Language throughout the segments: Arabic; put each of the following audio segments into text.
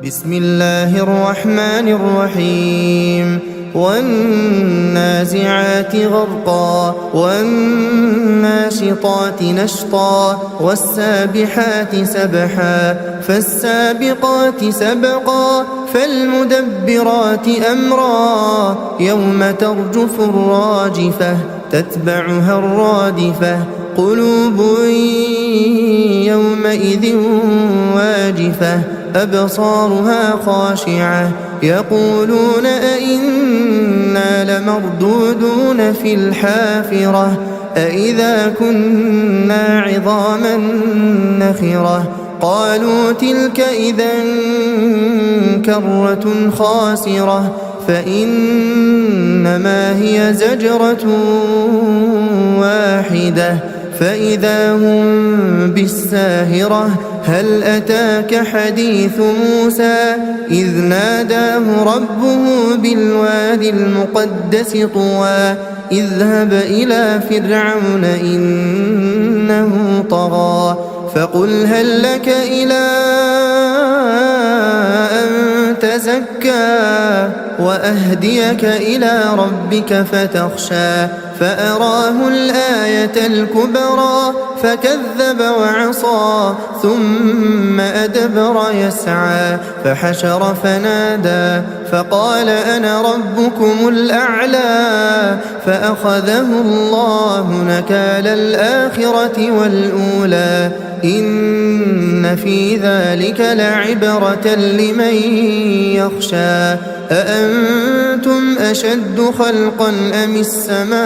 بسم الله الرحمن الرحيم والنازعات غرقا والناشطات نشطا والسابحات سبحا فالسابقات سبقا فالمدبرات أمرا يوم ترجف الراجفة تتبعها الرادفة قلوب يومئذ واجفة أبصارها خاشعة يقولون أئنا لمردودون في الحافرة أئذا كنا عظاما نخرة قالوا تلك إذا كرة خاسرة فإنما هي زجرة واحدة فإذا هم بالساهرة هل أتاك حديث موسى إذ ناداه ربه بالوادي المقدس طوى اذهب إلى فرعون إنه طغى فقل هل لك إلى أن تزكى وأهديك إلى ربك فتخشى فأراه الآية الكبرى فكذب وعصى ثم أدبر يسعى فحشر فنادى فقال أنا ربكم الأعلى فأخذه الله نكال الآخرة والأولى إن في ذلك لعبرة لمن يخشى أأنتم أشد خلقا أم السماء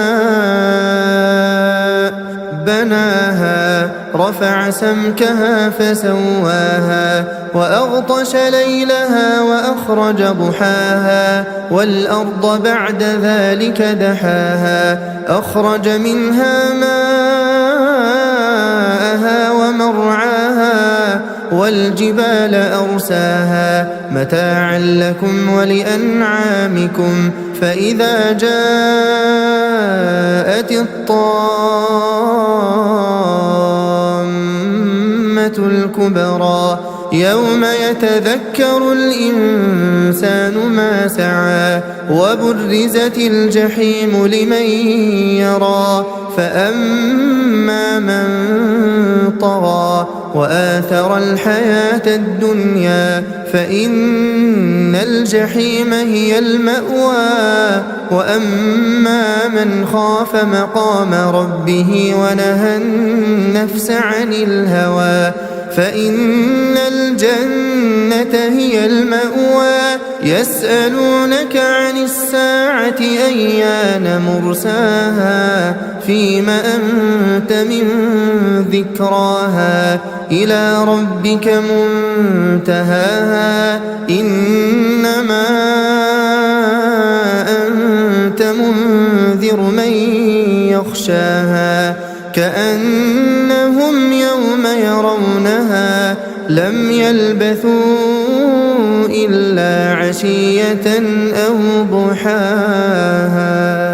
بناها رفع سمكها فسواها وأغطش ليلها وأخرج ضحاها والأرض بعد ذلك دحاها أخرج منها ماءها ومرعاها والجبال أرساها متاعا لكم ولأنعامكم فإذا جاءت الطامة الكبرى يوم يتذكر الإنسان ما سعى وبرزت الجحيم لمن يرى فأما من طغى وآثر الحياة الدنيا فإن الجحيم هي المأوى وأما من خاف مقام ربه ونهى النفس عن الهوى فإن الجنة هي المأوى يسألونك عن الساعة أيان مرساها فيم أنت من ذكراها إلى ربك منتهاها إنما أنت منذر من يخشاها كأنهم يوم يرونها لم يلبثوا إلا عشية أو ضحاها.